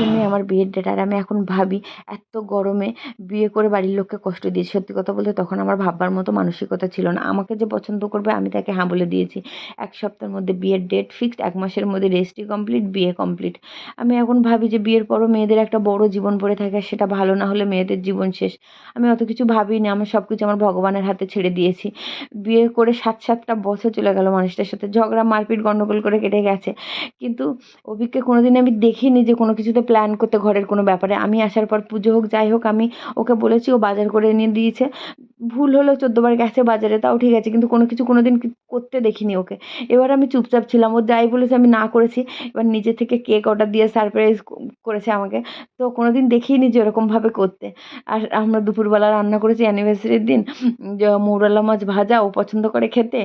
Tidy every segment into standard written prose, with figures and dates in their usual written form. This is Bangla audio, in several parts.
জন্যই আমার বিয়ের ডেট। আর আমি এখন ভাবি এত গরমে বিয়ে করে বাড়ির লোককে কষ্ট দিয়েছি। সত্যি কথা বলতে তখন আমার ভাববার মতো মানসিকতা ছিল না। আমাকে যে পছন্দ করবে আমি তাকে হ্যাঁ বলে দিয়েছি। ১ সপ্তাহের মধ্যে বিয়ের ডেট ফিক্সড, ১ মাসের মধ্যে রেজিস্ট্রি কমপ্লিট, বিয়ে কমপ্লিট। আমি এখন ভাবি যে বিয়ের পরও মেয়েদের একটা বড় জীবন পড়ে থাকে, সেটা ভালো না হলে মেয়েদের জীবন শেষ। আমি অত কিছু ভাবিনি, আমি সবকিছু আমার ভগবানের হাতে ছেড়ে দিয়েছি। বিয়ে করে ৭টা বছর চলে গেল মানুষটার সাথে ঝগড়া, মারপিট, গন্ডগোল করে কেটে গেছে। কিন্তু অভিককে কোনোদিন আমি দেখিনি যে কোনো কিছুতে প্ল্যান করতে ঘরের কোনো ব্যাপারে। আমি আসার পর পুজো হোক যাই হোক আমি ওকে বলেছি, ও বাজার করে এনে দিয়েছে। ভুল হলেও ১৪ বার গেছে বাজারে, তাও ঠিক আছে। কিন্তু কোনো কিছু কোনোদিন করতে দেখিনি ওকে। এবার আমি চুপচাপ ছিলাম। ও যাই বলেছে আমি না করেছি। এবার নিজে থেকে কেক অর্ডার দিয়ে সারপ্রাইজ করেছে আমাকে। তো কোনোদিন দেখিনি যে ওরকমভাবে করতে। আর আমরা দুপুরবেলা রান্না করেছি অ্যানিভার্সারির দিন যে মৌরলা মাছ ভাজা, ও পছন্দ করে খেতে,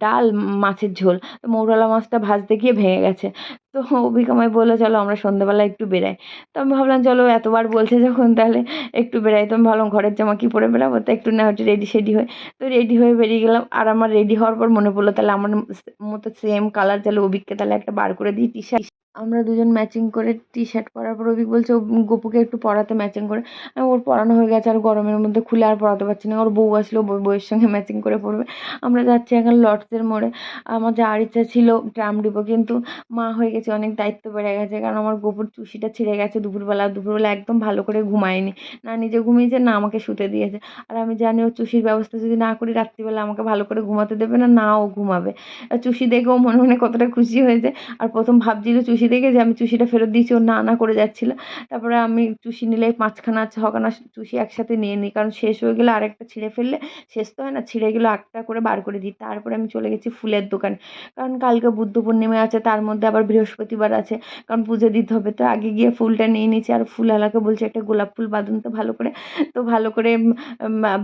ডাল, মাছের ঝোল। তো মৌরলা মাছটা ভাজতে গিয়ে ভেঙে গেছে। তো অভিক আমায় বলল, "চলো আমরা সন্ধ্যাবেলা একটু বেরাই।" তো আমি ভাবলাম চলো এতবার বলছে যখন তাহলে একটু বেরাই। তো আমি ভাবলাম ঘরের জামা কি পরে বেরাবো? তো একটু না একটু রেডি-সেডি হই। তো রেডি হয়ে বেরিয়ে গেলাম। আর আমার রেডি হওয়ার পর মনে পড়লো তাহলে আমার মতো সেম কালার তাহলে অভিককে তাহলে একটা বার করে দিই টি-শার্ট। আমরা দুজন ম্যাচিং করে টি-শার্ট পরার পর অভিক বলছে গপুকে একটু পরাতে ম্যাচিং করে। ওর পরানো হয়ে গেছে আর গরমের মধ্যে খুলে আর পরাতে পারছি না। ওর বউ আসলো, বউয়ের সঙ্গে ম্যাচিং করে পরবে। আমরা যাচ্ছি এখন লর্ডসের মোড়ে। আমার যাওয়ার ইচ্ছা ছিল ট্রাম ডিপো, কিন্তু মা হয়ে গেছে, অনেক দায়িত্ব বেড়ে গেছে। কারণ আমার গপুর চুষিটা ছিঁড়ে গেছে দুপুরবেলা। দুপুরবেলা একদম ভালো করে ঘুমায়নি। না নিজে ঘুমিয়েছে না আমাকে শুতে দিয়েছে। আর আমি জানি ওর চুষির ব্যবস্থা যদি না করি রাত্রিবেলা আমাকে ভালো করে ঘুমাতে দেবে না, না ও ঘুমাবে। চুষি দেখে ও মনে মনে কতটা খুশি হয়েছে। আর প্রথম ভাবছিল চুষি দেখে যে আমি চুষিটা ফেরত দিয়েছি, ও না না করে যাচ্ছিল। তারপরে আমি চুষি নিলে ৫খানা ৬খানা চুষি একসাথে নিয়ে নিই, কারণ শেষ হয়ে গেলে আরেকটা ছিঁড়ে ফেললে শেষ তো হয় না, ছিঁড়ে গেলে একটা করে বার করে দিই। তারপরে আমি চলে গেছি ফুলের দোকানে, কারণ কালকে বুদ্ধ পূর্ণিমা আছে, তার মধ্যে আবার বৃহস্পতিবার আছে, কারণ পুজো দিতে হবে। তো আগে গিয়ে ফুলটা নিয়ে নিয়েছি। আর ফুলওয়ালাকে বলছি একটা গোলাপ ফুল বাঁধুন তো ভালো করে। তো ভালো করে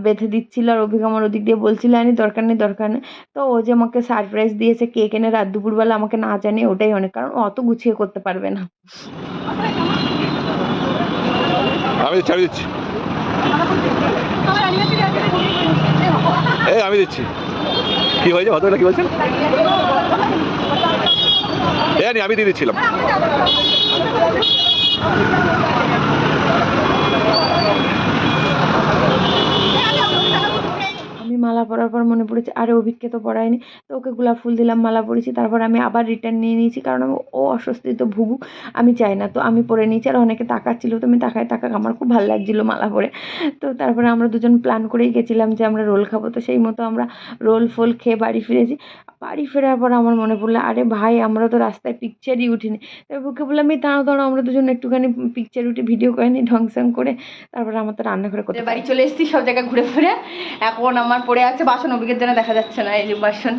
বেঁধে দিচ্ছিল। আর অভিক আমার ওদিক দিয়ে বলছিল আনি দরকার নেই দরকার নেই। তো ও যে আমাকে সারপ্রাইজ দিয়েছে কেক এনে রাত দুপুরবেলা আমাকে না জানিয়ে, ওটাই অনেক, কারণ ও অত গুছিয়ে করতে পারবে না। আমি ছাড়ি দিচ্ছি, এই আমি দিচ্ছি। কি হয়েছে ভদ্রটা কি বলছেন? আমি দিয়ে দিচ্ছিলাম। আমি মালা পরার পর মনে পড়েছে আরে অভিককে তো পরাইনি। তো ওকে গোলাপ ফুল দিলাম, মালা পরিয়েছি। তারপর আমি আবার রিটার্ন নিয়ে নিয়েছি, কারণ ও অস্বস্তিতে ভুগুক, আমি চাই না। তো আমি পরে নিয়েছি। আর অনেকে তাকাচ্ছিল, তো আমি তাকাক, আমার খুব ভালো লাগছিলো মালা পরে। তো তারপরে আমরা দুজন প্ল্যান করেই গেছিলাম যে আমরা রোল খাবো। তো সেই মতো আমরা রোল ফোল খেয়ে বাড়ি ফিরেছি। বাড়ি ফেরার পর আমার মনে পড়লো আরে ভাই আমরা তো রাস্তায় পিকচারই উঠিনি। তারপর ওকে বললাম এই দাঁড়াও দাঁড়াও, আমরা দুজন একটুখানি পিকচার উঠে ভিডিও করে নিই ঢং সং করে। তারপরে আমার তো রান্নাঘরে করতে বাড়ি চলে এসেছি সব জায়গায় ঘুরে ফিরে। এখন আমার পড়ে আছে বাসন, অভিজ্ঞের জন্য দেখা যাচ্ছে না। এই যে বাসন,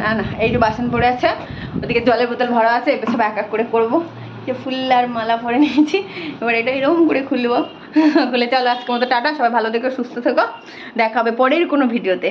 না না এই যে বাসন পড়ে আছে, ওদিকে জলের বোতল ভরা আছে, এবার সব এক এক করে করবো। যে ফুল আর মালা পরে নিয়েছি, এবার এটা এরকম করে খুলবো। খুলে চলো আজকের মতো টাটা, সবাই ভালো থেকো সুস্থ থেকো, দেখা হবে পরের কোনো ভিডিওতে।